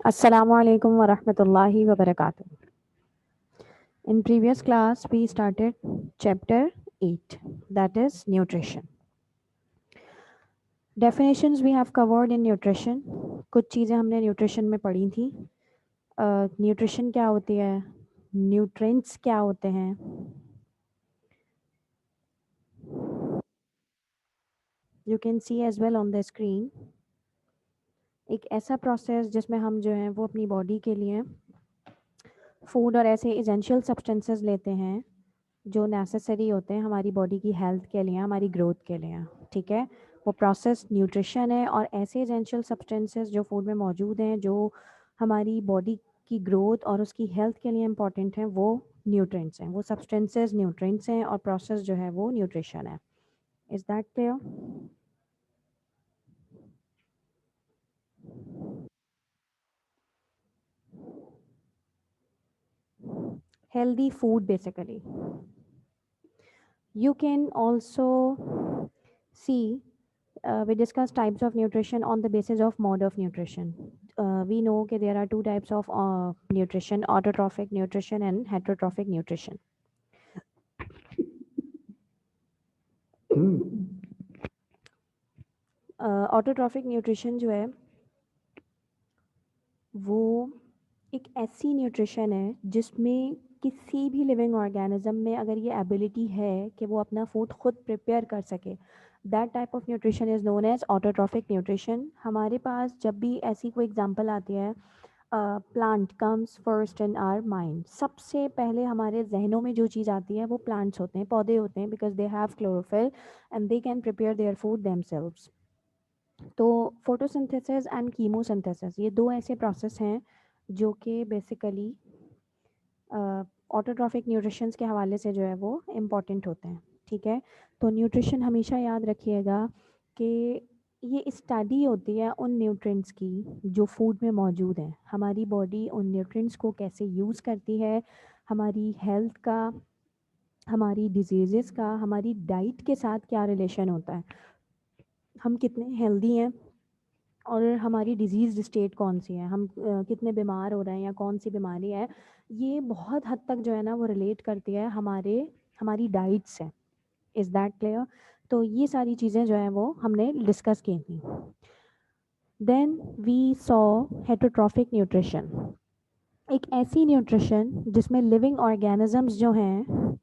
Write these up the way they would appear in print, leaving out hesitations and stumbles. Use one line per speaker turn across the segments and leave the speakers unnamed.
Assalamu alaikum wa rahmatullahi wa barakatuh. In previous class, we started chapter 8, that is nutrition. Definitions we have covered in nutrition. कुछ चीज़ें हमने nutrition में पढ़ी थी. Nutrition क्या होती है? Nutrients क्या होते हैं? You can see as well on the screen. एक ऐसा प्रोसेस जिसमें हम जो हैं वो अपनी बॉडी के लिए फूड और ऐसे एसेंशियल सब्सटेंसेस लेते हैं जो नेसेसरी होते हैं हमारी बॉडी की हेल्थ के लिए, हमारी ग्रोथ के लिए, ठीक है। वो प्रोसेस न्यूट्रिशन है और ऐसे एसेंशियल सब्सटेंसेस जो फूड में मौजूद हैं जो हमारी बॉडी की ग्रोथ और उसकी हेल्थ के लिए इम्पॉर्टेंट हैं, वो न्यूट्रिएंट्स हैं। वो सब्सटेंसेस न्यूट्रिएंट्स हैं और प्रोसेस जो है वो न्यूट्रिशन है। Is that clear? Healthy food basically. You can also see we discuss types of nutrition on the basis of mode of nutrition. We know that there are two types of nutrition: autotrophic nutrition and heterotrophic nutrition. Autotrophic nutrition जो है वो एक ऐसी nutrition है जिसमें किसी भी living organism में अगर ये एबिलिटी है कि वो अपना फूड खुद प्रिपेयर कर सके, that type of nutrition is known as autotrophic nutrition. हमारे पास जब भी ऐसी कोई एग्जांपल आती है, plant comes first in our mind, सबसे पहले हमारे जहनों में जो चीज़ आती है वो प्लांट्स होते हैं, पौधे होते हैं, because they have chlorophyll and they can prepare their food themselves. तो फोटोसिंथेसिस एंड कीमोसिंथेसिस ये दो ऐसे प्रोसेस हैं जो कि बेसिकली ऑटोट्रॉफिक न्यूट्रिशंस के हवाले से जो है वो इम्पॉर्टेंट होते हैं, ठीक है। तो न्यूट्रिशन हमेशा याद रखिएगा कि ये स्टडी होती है उन न्यूट्रिएंट्स की जो फूड में मौजूद हैं। हमारी बॉडी उन न्यूट्रिएंट्स को कैसे यूज़ करती है, हमारी हेल्थ का, हमारी डिजीज़ेस का, हमारी डाइट के साथ क्या रिलेशन होता है, हम कितने हेल्दी हैं और हमारी डिज़ीज़ स्टेट कौन सी है, हम कितने बीमार हो रहे हैं या कौन सी बीमारी है, ये बहुत हद तक जो है ना वो रिलेट करती है हमारी डाइट से। Is that clear? तो ये सारी चीज़ें जो हैं वो हमने डिस्कस की थी। Then we saw heterotrophic nutrition, एक ऐसी न्यूट्रिशन जिसमें लिविंग ऑर्गेनिजम्स जो हैं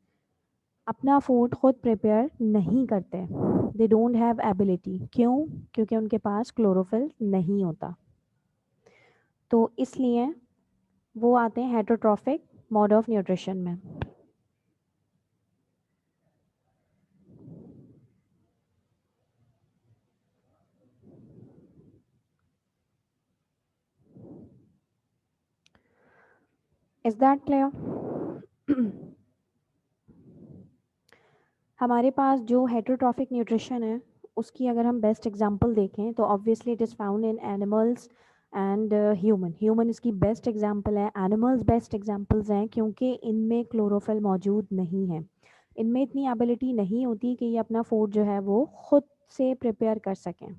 अपना फूड खुद प्रिपेयर नहीं करते, दे डोंट हैव एबिलिटी। क्यों? क्योंकि उनके पास क्लोरोफिल नहीं होता, तो इसलिए वो आते हैं हेटरोट्रॉफिक मोड ऑफ न्यूट्रिशन में। Is that clear? हमारे पास जो हेटरोट्रॉफिक न्यूट्रिशन है उसकी अगर हम बेस्ट एग्जांपल देखें तो obviously it is found in animals and human इसकी बेस्ट एग्जांपल है। एनिमल्स बेस्ट एग्जांपल्स हैं क्योंकि इनमें क्लोरोफिल मौजूद नहीं है, इनमें इतनी एबिलिटी नहीं होती कि ये अपना फूड जो है वो खुद से प्रिपेयर कर सकें।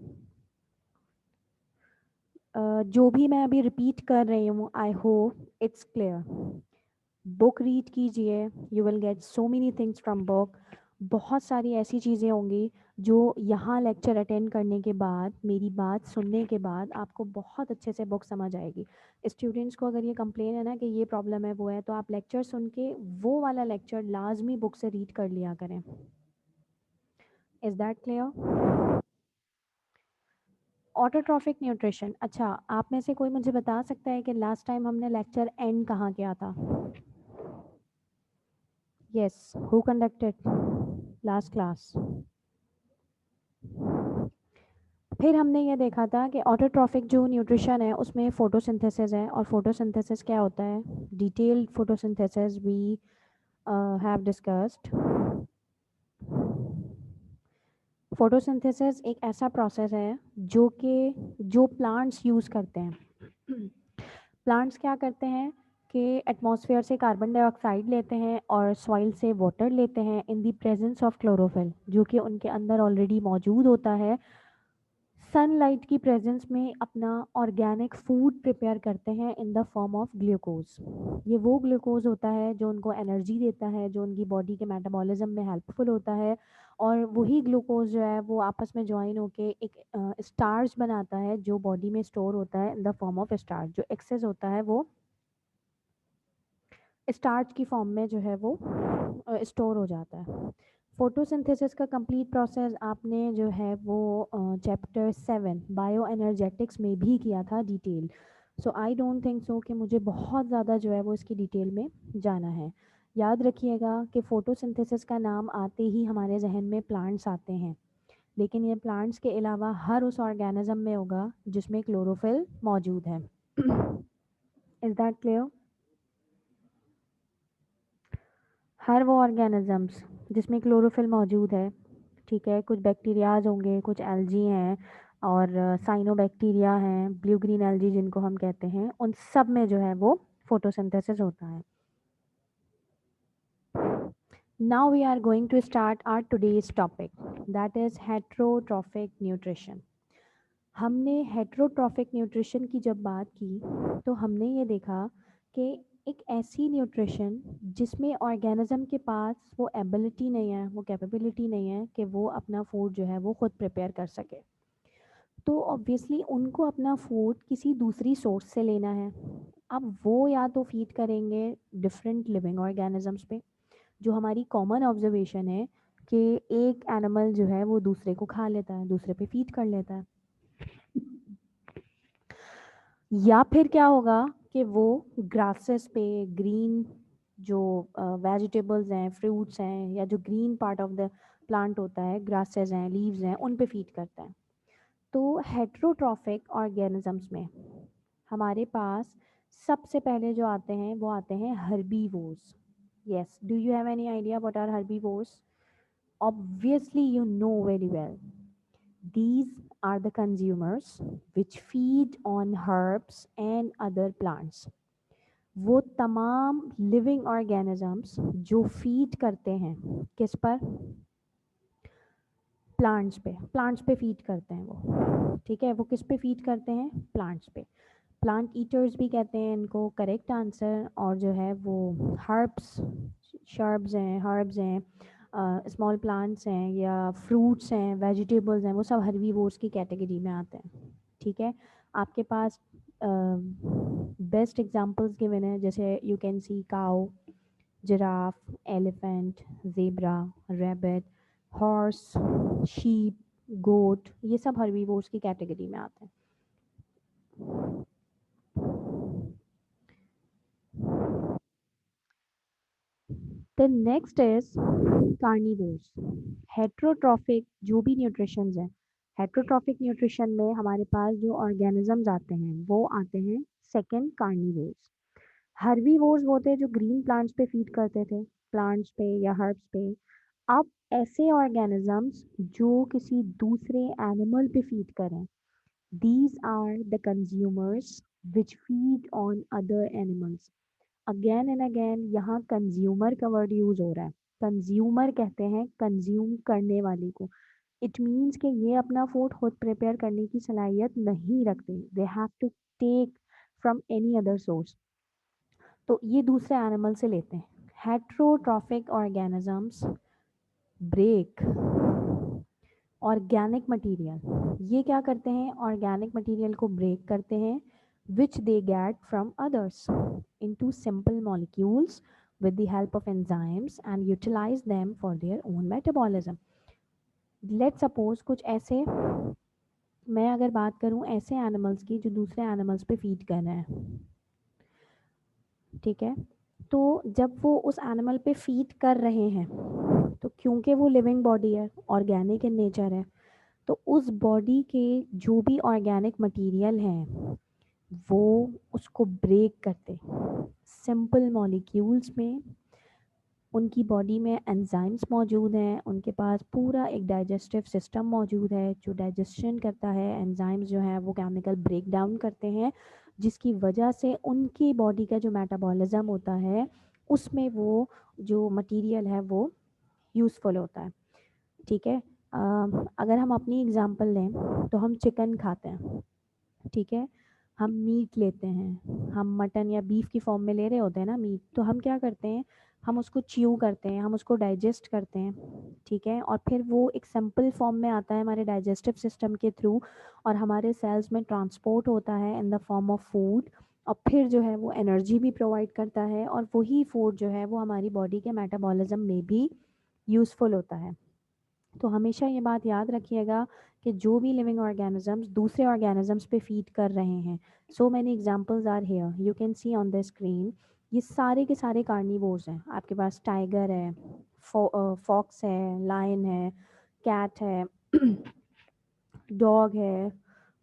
जो भी मैं अभी रिपीट कर रही हूँ, I hope it's clear. Book read कीजिए, you will get so many things from book. बहुत सारी ऐसी चीज़ें होंगी जो यहाँ लेक्चर अटेंड करने के बाद, मेरी बात सुनने के बाद आपको बहुत अच्छे से बुक समझ आएगी। स्टूडेंट्स को अगर ये कंप्लेन है ना कि ये प्रॉब्लम है वो है, तो आप लेक्चर सुन के वो वाला लेक्चर लाजमी बुक से रीड कर लिया करें। Is that clear? Autotrophic nutrition, अच्छा आप में से कोई मुझे बता सकता है कि लास्ट टाइम हमने लेक्चर एंड कहाँ किया था? Yes, who conducted last class? फिर हमने ये देखा था कि ऑटोट्रॉफिक जो न्यूट्रिशन है उसमें फोटोसिंथेसिस है, और फोटोसिंथेसिस क्या होता है, detailed photosynthesis we have discussed. Photosynthesis एक ऐसा प्रोसेस है जो प्लांट्स यूज़ करते हैं। प्लांट्स क्या करते हैं कि एटमॉस्फेयर से कार्बन डाइऑक्साइड लेते हैं और सॉइल से वाटर लेते हैं in the presence of chlorophyll, जो कि उनके अंदर ऑलरेडी मौजूद होता है। सनलाइट की प्रेजेंस में अपना ऑर्गेनिक फूड प्रिपेयर करते हैं इन द फॉर्म ऑफ ग्लूकोज। ये वो ग्लूकोज होता है जो उनको एनर्जी देता है, जो उनकी बॉडी के मेटाबॉलिज्म में हेल्पफुल होता है, और वही ग्लूकोज जो है वो आपस में ज्वाइन होके एक स्टार्च बनाता है जो बॉडी में स्टोर होता है in the form of starch. जो एक्सेस होता है वो स्टार्च की फॉर्म में जो है वो स्टोर हो जाता है। फोटोसिंथेसिस का कंप्लीट प्रोसेस आपने जो है वो चैप्टर 7 बायो एनर्जेटिक्स में भी किया था detail. So I don't think so कि मुझे बहुत ज़्यादा जो है वो इसकी डिटेल में जाना है। याद रखिएगा कि फोटोसिंथेसिस का नाम आते ही हमारे जहन में प्लांट्स आते हैं, लेकिन ये प्लांट्स के अलावा हर उस ऑर्गेनिज्म में होगा जिसमें क्लोरोफिल मौजूद है। Is that clear? हर वो ऑर्गेनिजम्स जिसमें क्लोरोफिल मौजूद है, ठीक है। कुछ बैक्टीरियाज होंगे, कुछ एल्जी हैं, और साइनोबैक्टीरिया हैं, ब्लू ग्रीन एल्जी जिनको हम कहते हैं, उन सब में जो है वो फोटोसिंथेसिस होता है। Now we are going to start our today's topic, that is heterotrophic nutrition. हमने हेट्रोट्रॉफिक न्यूट्रिशन की जब बात की तो हमने ये देखा कि एक ऐसी न्यूट्रिशन जिसमें ऑर्गेनिज्म के पास वो एबिलिटी नहीं है, वो कैपेबिलिटी नहीं है कि वो अपना फूड जो है वो खुद प्रिपेयर कर सके, तो ऑब्वियसली उनको अपना फूड किसी दूसरी सोर्स से लेना है। अब वो या तो फीड करेंगे डिफरेंट लिविंग ऑर्गेनिजम्स पे, जो हमारी कॉमन ऑब्जर्वेशन है कि एक एनिमल जो है वो दूसरे को खा लेता है, दूसरे पे फीड कर लेता है। या फिर क्या होगा कि वो ग्रासेस पे, ग्रीन जो वेजिटेबल्स हैं, फ्रूट्स हैं, या जो green part of the plant होता है, ग्रासेस हैं, लीव्स हैं, उन पे फीड करता है। तो हेट्रोट्रॉफिक ऑर्गेनिजम्स में हमारे पास सबसे पहले जो आते हैं वो आते हैं herbivores. Yes, do you have any idea what are herbivores? Obviously, you know very well. These are the consumers which feed on herbs and other plants. वो तमाम लिविंग ऑर्गेनिजम्स जो फीड करते हैं किस पर? प्लांट्स पे फीड करते हैं वो, ठीक है। वो किस पे फीड करते हैं? प्लांट्स पे। प्लांट ईटर्स भी कहते हैं इनको, करेक्ट आंसर। और जो है वो हर्ब्स, हर्ब्स हैं, स्मॉल प्लांट्स हैं, या फ्रूट्स हैं, वेजिटेबल्स हैं, वो सब हर्बीवोर्स की कैटेगरी में आते हैं, ठीक है। आपके पास बेस्ट एग्जांपल्स गिवन है, जैसे you can see cow, giraffe, elephant, zebra, rabbit, horse, sheep, goat, ये सब हर्बीवोर्स की कैटेगरी में आते हैं। The next is carnivores. Heterotrophic जो भी न्यूट्रिशंस हैं, हेट्रोट्रॉफिक न्यूट्रिशन में हमारे पास जो ऑर्गेनिजम्स आते हैं वो आते हैं सेकंड कार्निवोर्स। हर्बीवोर्स वो थे जो ग्रीन प्लांट्स पे फीड करते थे, प्लांट्स पे या हर्ब्स पे। अब ऐसे ऑर्गेनिजम्स जो किसी दूसरे एनिमल पे फीड करें, these are the consumers which feed on other animals. Again and again यहाँ कंज्यूमर का वर्ड यूज हो रहा है। कंज्यूमर कहते हैं कंज्यूम करने वाले को। इट मीन्स कि ये अपना फूड खुद प्रिपेयर करने की सलाहियत नहीं रखते, they have to take from any other source. तो ये दूसरे एनिमल से लेते हैं। Heterotrophic organisms break organic material. ये क्या करते हैं? ऑर्गेनिक मटेरियल को ब्रेक करते हैं which they get from others into simple molecules with the help of enzymes and utilize them for their own metabolism. Let's suppose कुछ ऐसे, मैं अगर बात करूं ऐसे एनिमल्स की जो दूसरे एनिमल्स पे फीड कर रहे हैं, ठीक है। तो जब वो उस एनिमल पे फीड कर रहे हैं, तो क्योंकि वो लिविंग बॉडी है, ऑर्गेनिक इन नेचर है, तो उस बॉडी के जो भी ऑर्गेनिक मटेरियल हैं वो उसको ब्रेक करते सिंपल मॉलिक्यूल्स में। उनकी बॉडी में एंजाइम्स मौजूद हैं, उनके पास पूरा एक डाइजेस्टिव सिस्टम मौजूद है जो डाइजेशन करता है। एंजाइम्स जो है वो केमिकल ब्रेक डाउन करते हैं, जिसकी वजह से उनकी बॉडी का जो मेटाबॉलिज्म होता है उसमें वो जो मटेरियल है वो यूज़फुल होता है, ठीक है। अगर हम अपनी एग्जांपल लें तो हम चिकन खाते हैं, ठीक है, हम मीट लेते हैं, हम मटन या बीफ की फॉर्म में ले रहे होते हैं ना मीट, तो हम क्या करते हैं, हम उसको च्यू करते हैं, हम उसको डाइजेस्ट करते हैं, ठीक है, और फिर वो एक सिंपल फॉर्म में आता है हमारे डाइजेस्टिव सिस्टम के थ्रू और हमारे सेल्स में ट्रांसपोर्ट होता है in the form of food, और फिर जो है वो एनर्जी भी प्रोवाइड करता है, और वही फूड जो है वो हमारी बॉडी के मेटाबॉलिज्म में भी यूज़फुल होता है। तो हमेशा ये बात याद रखिएगा कि जो भी लिविंग ऑर्गेनिजम्स दूसरे ऑर्गेनिजम्स पे फीड कर रहे हैं, so many examples are here, you can see on the screen, ये सारे के सारे कार्निवोर्स हैं। आपके पास टाइगर है, फॉक्स है, लायन है, कैट है, डॉग है,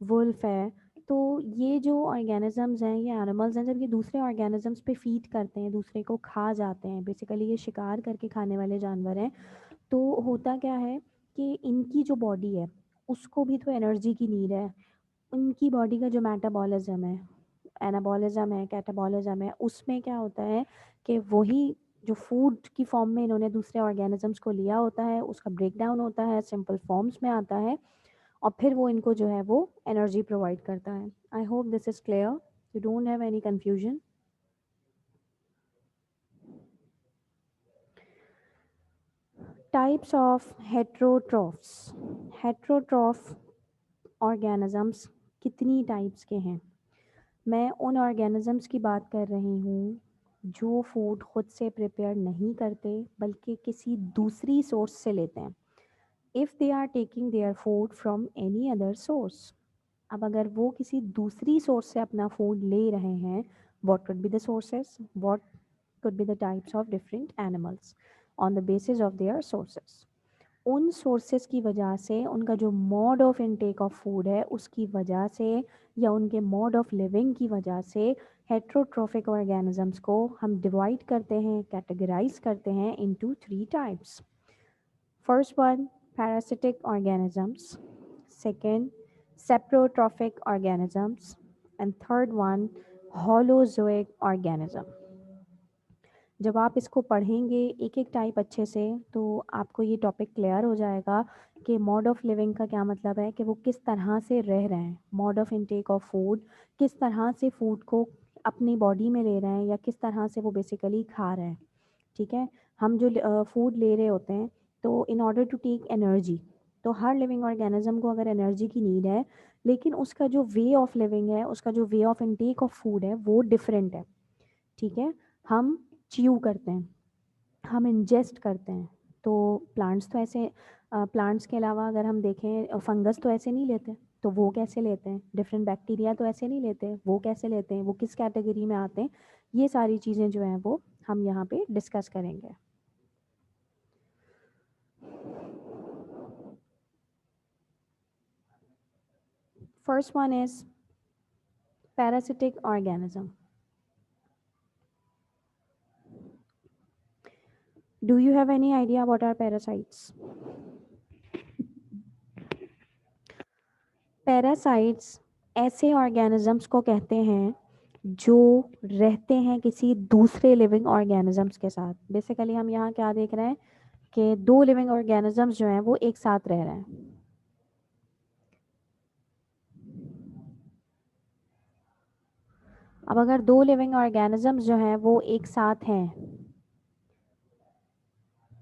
वुल्फ है। तो ये जो ऑर्गेनिजम्स हैं, ये एनिमल्स हैं, जब ये दूसरे ऑर्गेनिजम्स पे फीड करते हैं, दूसरे को खा जाते हैं, बेसिकली ये शिकार करके खाने वाले जानवर हैं, तो होता क्या है कि इनकी जो बॉडी है उसको भी तो एनर्जी की नीड है। उनकी बॉडी का जो मेटाबॉलिज्म है, एनाबॉलिज्म है, कैटाबॉलिज्म है, उसमें क्या होता है कि वही जो फूड की फॉर्म में इन्होंने दूसरे ऑर्गेनिजम्स को लिया होता है, उसका ब्रेक डाउन होता है, सिंपल फॉर्म्स में आता है, और फिर वो इनको जो है वो एनर्जी प्रोवाइड करता है। I hope this is clear, you don't have any confusion. Types of heterotrophs, heterotroph organisms कितनी टाइप्स के हैं? मैं उन ऑर्गेनिजम्स की बात कर रही हूँ जो फूड खुद से प्रिपेयर नहीं करते बल्कि किसी दूसरी सोर्स से लेते हैं। If they are taking their food from any other source, अब अगर वो किसी दूसरी सोर्स से अपना फूड ले रहे हैं, what could be the sources, what could be the types of different animals on the basis of their sources। उन सोर्सेज की वजह से, उनका जो mode of intake of food है उसकी वजह से, या उनके मोड ऑफ लिविंग की वजह से, हेट्रोट्रोफिक ऑर्गेनिजम्स को हम डिवाइड करते हैं, कैटेगराइज करते हैं into three types. First one, parasitic organisms, second saprotrophic organisms, and third one holozoic organism. जब आप इसको पढ़ेंगे एक एक टाइप अच्छे से, तो आपको ये टॉपिक क्लियर हो जाएगा कि मोड ऑफ लिविंग का क्या मतलब है, कि वो किस तरह से रह रहे हैं, mode of intake of food, किस तरह से फूड को अपनी बॉडी में ले रहे हैं, या किस तरह से वो बेसिकली खा रहे हैं, ठीक है। हम जो फूड ले रहे होते हैं, तो in order to take energy, तो हर लिविंग ऑर्गेनिज्म को अगर एनर्जी की नीड है, लेकिन उसका जो वे ऑफ लिविंग है, उसका जो way of intake of food है वो डिफरेंट है, ठीक है। हम च्यू करते हैं, हम इंजेस्ट करते हैं, तो प्लांट्स तो ऐसे, प्लांट्स के अलावा अगर हम देखें, फंगस तो ऐसे नहीं लेते, तो वो कैसे लेते हैं, डिफरेंट बैक्टीरिया तो ऐसे नहीं लेते, वो कैसे लेते हैं, वो किस कैटेगरी में आते हैं, ये सारी चीज़ें जो हैं वो हम यहाँ पे डिस्कस करेंगे। First one is parasitic organism. Do you have any idea what are parasites? Parasites ऐसे ऑर्गेनिजम्स को कहते हैं जो रहते हैं किसी दूसरे लिविंग ऑर्गेनिजम्स के साथ। बेसिकली हम यहाँ क्या देख रहे हैं कि दो लिविंग ऑर्गेनिजम्स जो हैं वो एक साथ रह रहे हैं। अब अगर दो लिविंग ऑर्गेनिजम्स जो हैं वो एक साथ हैं,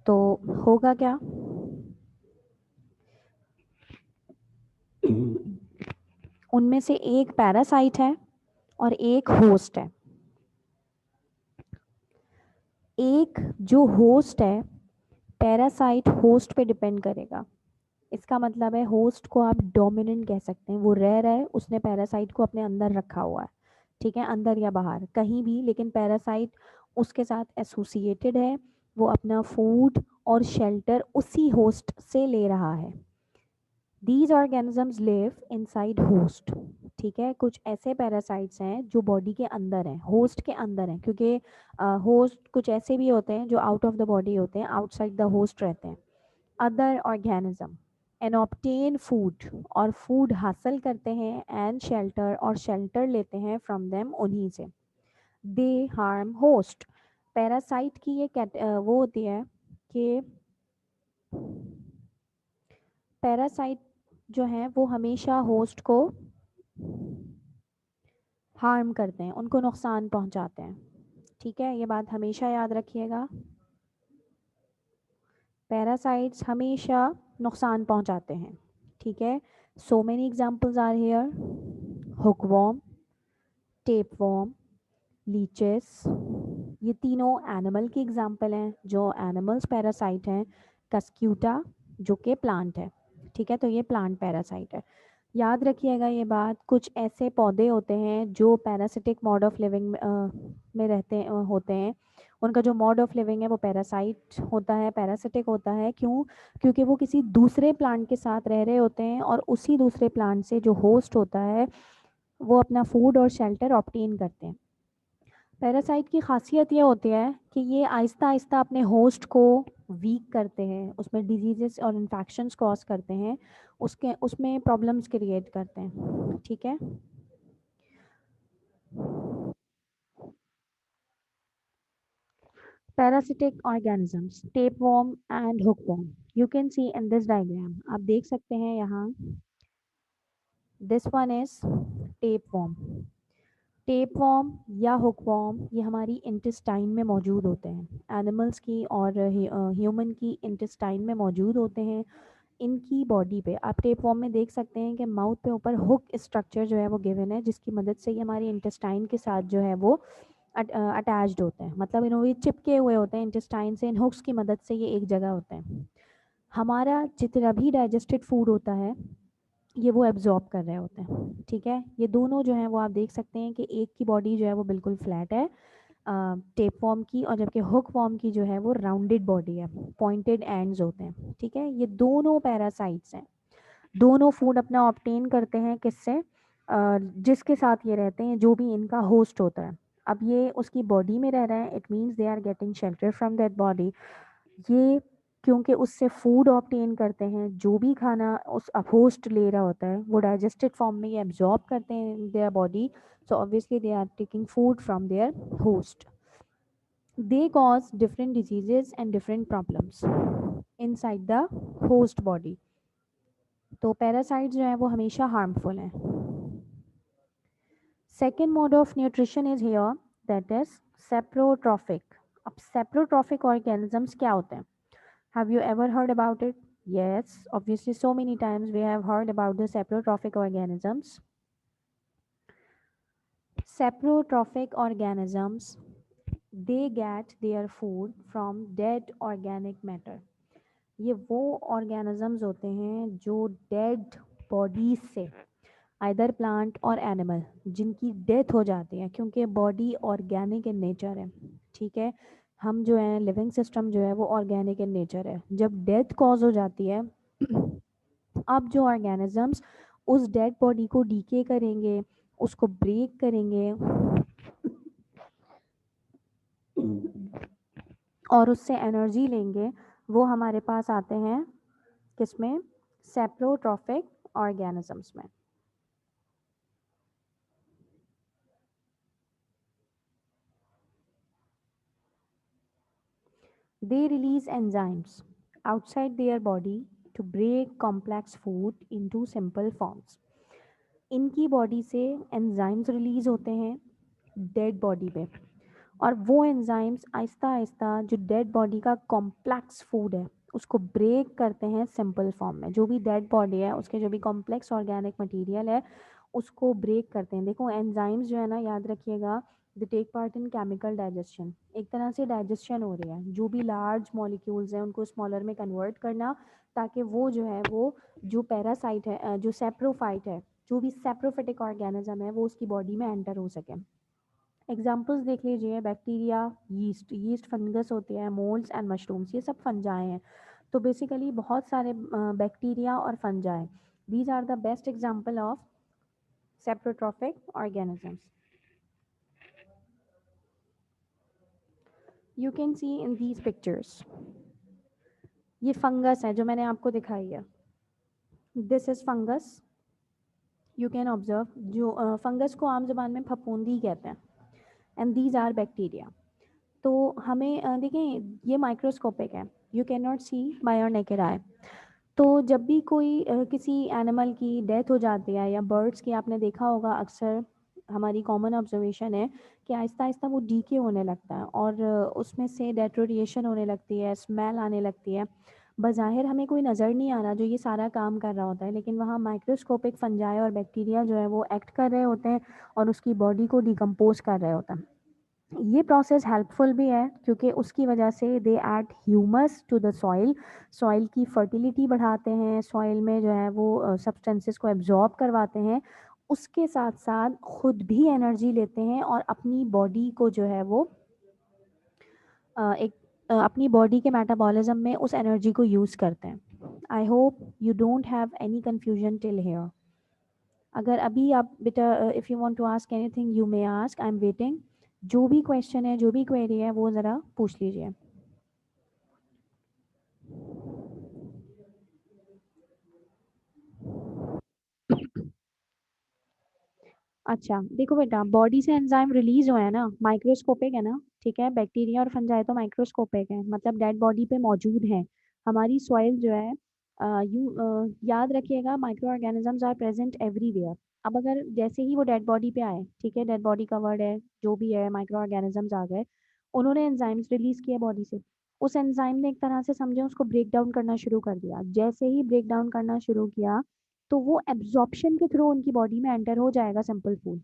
तो होगा क्या? उनमें से एक पैरासाइट है और एक होस्ट है। एक जो होस्ट है, पैरासाइट होस्ट पे डिपेंड करेगा। इसका मतलब है होस्ट को आप डोमिनेंट कह सकते हैं, वो रह रहा है, उसने पैरासाइट को अपने अंदर रखा हुआ है, ठीक है, अंदर या बाहर कहीं भी, लेकिन पैरासाइट उसके साथ एसोसिएटेड है, वो अपना फूड और शेल्टर उसी होस्ट से ले रहा है। These organisms live inside host, ठीक है। कुछ ऐसे पैरासाइट्स हैं जो बॉडी के अंदर हैं, होस्ट के अंदर हैं, क्योंकि होस्ट कुछ ऐसे भी होते हैं जो आउट ऑफ द बॉडी होते हैं, आउटसाइड द होस्ट रहते हैं। Other organism and obtain food, और फूड हासिल करते हैं, एंड शेल्टर, और शेल्टर लेते हैं फ्रॉम देम, उन्हीं से। They harm host. पैरासाइट की ये वो होती है कि पैरासाइट जो है वो हमेशा होस्ट को हार्म करते हैं, उनको नुकसान पहुंचाते हैं, ठीक है, ये बात हमेशा याद रखिएगा। पैरासाइट्स हमेशा नुकसान पहुंचाते हैं, ठीक है। So many examples are here, hookworm, tapeworm, leeches, ये तीनों एनिमल के एग्जाम्पल हैं जो एनिमल्स पैरासाइट हैं। कस्क्यूटा जो कि प्लांट है, ठीक है, तो ये प्लांट पैरासाइट है। याद रखिएगा ये बात, कुछ ऐसे पौधे होते हैं जो पैरासिटिक मोड ऑफ लिविंग में रहते होते हैं, उनका जो मोड ऑफ लिविंग है वो पैरासाइट होता है, पैरासिटिक होता है। क्यों? क्योंकि वो किसी दूसरे प्लांट के साथ रह रहे होते हैं और उसी दूसरे प्लांट से जो होस्ट होता है वो अपना फूड और शेल्टर ऑब्टेन करते हैं। पैरासाइट की खासियत ये होती है कि ये आहिस्ता आहिस्ता अपने होस्ट को वीक करते हैं, उसमें डिजीजेस और इन्फेक्शंस कॉज करते हैं, उसके उसमें प्रॉब्लम्स क्रिएट करते हैं, ठीक है। Parasitic organisms, tapeworm and hookworm, you can see in this diagram, आप देख सकते हैं यहाँ, this one is tapeworm. Tapeworm या हुकवॉर्म ये हमारी इंटेस्टाइन में मौजूद होते हैं, एनिमल्स की और ह्यूमन की इंटेस्टाइन में मौजूद होते हैं। इनकी बॉडी पे आप टेपवॉर्म में देख सकते हैं कि माउथ पे ऊपर हुक स्ट्रक्चर जो है वो गिवन है, जिसकी मदद से ये हमारी इंटेस्टाइन के साथ जो है वो अटैच्ड होते हैं, मतलब इन्होंने चिपके हुए होते हैं इंटेस्टाइन से, इन हुक्स की मदद से ये एक जगह होते हैं। हमारा जितना भी डाइजेस्टेड फूड होता है ये वो एब्जॉर्ब कर रहे होते हैं, ठीक है। ये दोनों जो हैं वो आप देख सकते हैं कि एक की बॉडी जो है वो बिल्कुल फ्लैट है टेप फॉर्म की, और जबकि हुक फॉर्म की जो है वो राउंडेड बॉडी है, पॉइंटेड एंड्स होते हैं, ठीक है। ये दोनों पैरासाइट्स हैं, दोनों फूड अपना ऑब्टेन करते हैं किससे, जिसके साथ ये रहते हैं, जो भी इनका होस्ट होता है। अब ये उसकी बॉडी में रह रहे हैं, it means they are getting shelter from that body. ये क्योंकि उससे फूड ऑब्टेन करते हैं, जो भी खाना उस होस्ट ले रहा होता है वो डाइजेस्टेड फॉर्म में ये एब्जॉर्ब करते हैं in their body, so obviously they are taking food from their host. They cause different diseases and different problems inside the host body. तो पैरासाइट जो है वो हमेशा हार्मफुल हैं। Second mode of nutrition is here, that is saprotrophic. अब saprotrophic organisms क्या होते हैं? Have you ever heard about it? Yes, obviously so many times we have heard about the saprotrophic organisms. Saprotrophic organisms, they get their food from dead organic matter. ये वो organisms होते हैं जो dead bodies से, either plant और animal, जिनकी death हो जाती है, क्योंकि body organic in nature है, ठीक है। हम जो है लिविंग सिस्टम जो है वो ऑर्गेनिक इन नेचर है, जब डेथ कॉज हो जाती है अब जो ऑर्गेनिजम्स उस डेड बॉडी को डीके करेंगे, उसको ब्रेक करेंगे और उससे एनर्जी लेंगे, वो हमारे पास आते हैं किसमें? सेप्रोट्रॉफिक ऑर्गेनिजम्स में। They release enzymes outside their body to break complex food into simple forms. इनकी बॉडी से एंजाइम्स रिलीज होते हैं डेड बॉडी पे, और वो एंजाइम्स आहिस्ता आहिस्ता जो डेड बॉडी का कॉम्प्लेक्स फूड है उसको ब्रेक करते हैं सिंपल फॉर्म में। जो भी डेड बॉडी है उसके जो भी कॉम्प्लेक्स ऑर्गेनिक मटेरियल है उसको ब्रेक करते हैं। देखो एंजाइम्स जो है ना, याद रखिएगा, they take part in chemical digestion. एक तरह से डाइजेशन हो रही है, जो भी लार्ज मॉलिक्यूल्स हैं उनको स्मॉलर में कन्वर्ट करना, ताकि वो जो है वो जो पैरासाइट है, जो सेप्रोफाइट है, जो भी सेप्रोफिटिक ऑर्गेनिज्म है वो उसकी बॉडी में एंटर हो सके। एग्जाम्पल्स देख लीजिए, बैक्टीरिया, यीस्ट, यीस्ट फंगस होती है, मोल्ड्स एंड मशरूम्स, ये सब फंजाई हैं। तो बेसिकली बहुत सारे बैक्टीरिया और fungi, these are the best example of saprotrophic organisms. You can see in these pictures, ये फंगस है जो मैंने आपको दिखाई है, this is fungus. You can observe, जो फंगस को आम जबान में फफूंदी कहते हैं, एंड दीज आर बैक्टीरिया। तो हमें देखें ये माइक्रोस्कोपिक है, you can not see by your naked eye, तो जब भी कोई किसी एनिमल की डेथ हो जाती है या बर्ड्स की, आपने देखा होगा अक्सर, हमारी कॉमन ऑब्जर्वेशन है कि आहिस्ता आहिस्ता वो डीके होने लगता है और उसमें से डेटोरिएशन होने लगती है, स्मेल आने लगती है। बज़ाहिर हमें कोई नज़र नहीं आ रहा जो ये सारा काम कर रहा होता है, लेकिन वहाँ माइक्रोस्कोपिक फंजाई और बैक्टीरिया जो है वो एक्ट कर रहे होते हैं और उसकी बॉडी को डिकम्पोज कर रहे होते हैं। ये प्रोसेस हेल्पफुल भी है क्योंकि उसकी वजह से they add humus to the soil, soil की फर्टिलिटी बढ़ाते हैं, सॉइल में जो है वो सब्सटेंसेस को एब्जॉर्ब करवाते हैं, उसके साथ साथ खुद भी एनर्जी लेते हैं और अपनी बॉडी को जो है वो अपनी बॉडी के मेटाबॉलिज्म में उस एनर्जी को यूज़ करते हैं। I hope you don't have any confusion till here. अगर अभी आप बेटा if you want to ask anything you may ask, I am waiting. जो भी क्वेश्चन है, जो भी क्वेरी है, वो ज़रा पूछ लीजिए। अच्छा देखो बेटा, बॉडी से एंजाइम रिलीज हुए हैं ना, माइक्रोस्कोपिक है ना, ठीक है। बैक्टीरिया और फंजाई तो माइक्रोस्कोपिक है, मतलब डेड बॉडी पे मौजूद है। हमारी सॉइल जो है याद रखिएगा, microorganisms are present everywhere. अब अगर जैसे ही वो डेड बॉडी पे आए, ठीक है, डेड बॉडी कवर्ड है, जो भी है, माइक्रो ऑर्गेनिजम्स आ गए, उन्होंने एंजाइम्स रिलीज किए बॉडी से। उस एंजाइम ने एक तरह से समझे उसको ब्रेक डाउन करना शुरू कर दिया। जैसे ही ब्रेक डाउन करना शुरू किया तो वो एब्जॉर्प्शन के थ्रू उनकी बॉडी में एंटर हो जाएगा सिंपल फूड।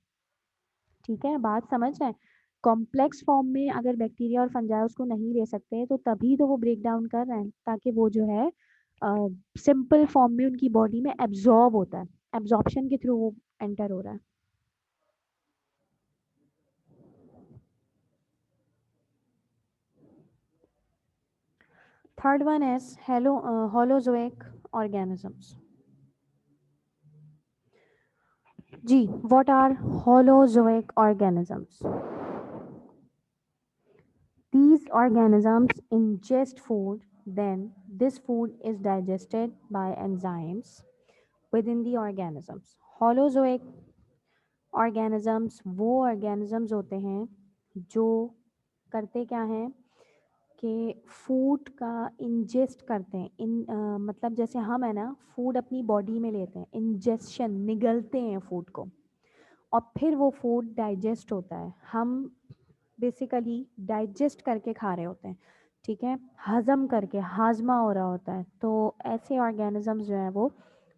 ठीक है, बात समझ रहे हैं। कॉम्प्लेक्स फॉर्म में अगर बैक्टीरिया और फंजाई उसको नहीं ले सकते तो तभी तो वो ब्रेक डाउन कर रहे हैं, ताकि वो जो है सिंपल फॉर्म में उनकी बॉडी में एब्जॉर्ब होता है, एब्जॉर्प्शन के थ्रू वो एंटर हो रहा है। Third one is hello holozoic organisms. जी, what are holozoic organisms? These organisms ingest food, then this food is digested by enzymes within the organisms. Holozoic organisms वो organisms होते हैं जो करते क्या हैं कि फूड का इंजेस्ट करते हैं। मतलब जैसे हम है ना, फूड अपनी बॉडी में लेते हैं, इंजेस्शन, निगलते हैं फूड को, और फिर वो फूड डाइजेस्ट होता है। हम बेसिकली डाइजेस्ट करके खा रहे होते हैं, ठीक है, हजम करके, हाजमा हो रहा होता है। तो ऐसे ऑर्गेनिजम्स जो हैं वो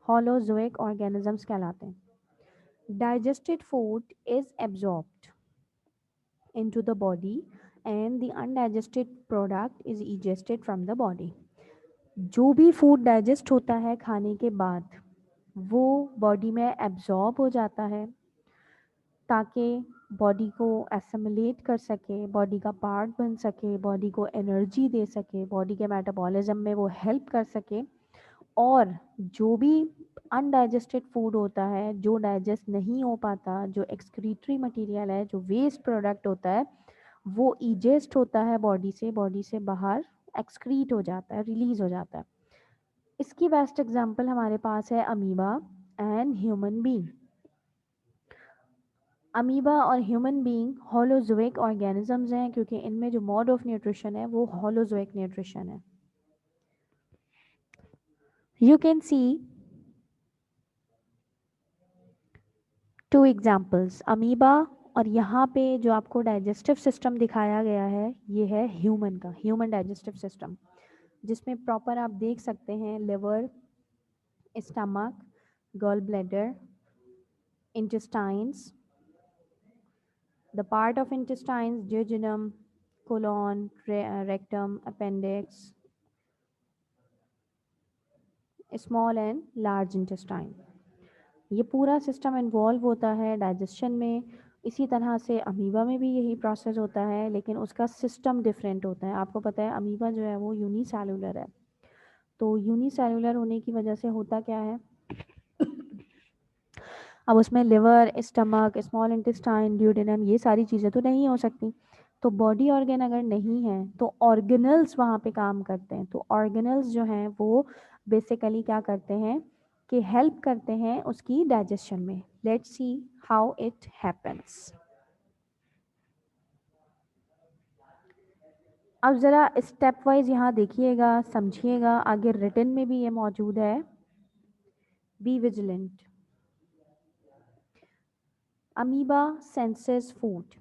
हॉलोजोइक ऑर्गेनिजम्स कहलाते हैं। Digested food is absorbed into the body and the undigested product is egested from the body. जो भी फूड डाइजेस्ट होता है खाने के बाद वो बॉडी में एब्जॉर्ब हो जाता है ताकि बॉडी को एसिमिलेट कर सके, बॉडी का पार्ट बन सके, बॉडी को एनर्जी दे सके, बॉडी के मेटाबॉलिज्म में वो हेल्प कर सके। और जो भी अनडाइजेस्टेड फूड होता है, जो डाइजेस्ट नहीं हो पाता, जो एक्सक्रीटरी मटेरियल है, जो वेस्ट प्रोडक्ट होता है, वो इजेस्ट होता है बॉडी से बाहर एक्सक्रीट हो जाता है, रिलीज हो जाता है। इसकी बेस्ट एग्जांपल हमारे पास है amoeba and human being. Amoeba और ह्यूमन बीइंग होलोजोइक ऑर्गेनिजम्स हैं क्योंकि इनमें जो मोड ऑफ न्यूट्रिशन है वो होलोजोइक न्यूट्रिशन है। You can C two examples, amoeba, और यहाँ पे जो आपको डाइजेस्टिव सिस्टम दिखाया गया है ये है ह्यूमन का, ह्यूमन डाइजेस्टिव सिस्टम, जिसमें प्रॉपर आप देख सकते हैं liver, stomach, gall bladder, intestines, the part of intestines, jejunum, colon, rectum, appendix, small and large intestine. ये पूरा सिस्टम इन्वॉल्व होता है डाइजेशन में। इसी तरह से अमीबा में भी यही प्रोसेस होता है, लेकिन उसका सिस्टम डिफरेंट होता है। आपको पता है अमीबा जो है वो यूनिसेलुलर है, तो यूनिसेलुलर होने की वजह से होता क्या है, अब उसमें liver, stomach, small intestine, duodenum, ये सारी चीज़ें तो नहीं हो सकती। तो बॉडी ऑर्गन अगर नहीं है तो ऑर्गेनल्स वहाँ पे काम करते हैं। तो ऑर्गेनल्स जो हैं वो बेसिकली क्या करते हैं कि हेल्प करते हैं उसकी डाइजेशन में। Let's see how it happens. अब ज़रा स्टेप वाइज यहाँ देखिएगा, समझिएगा, आगे रिटन में भी ये मौजूद है। Be vigilant. Amoeba senses food.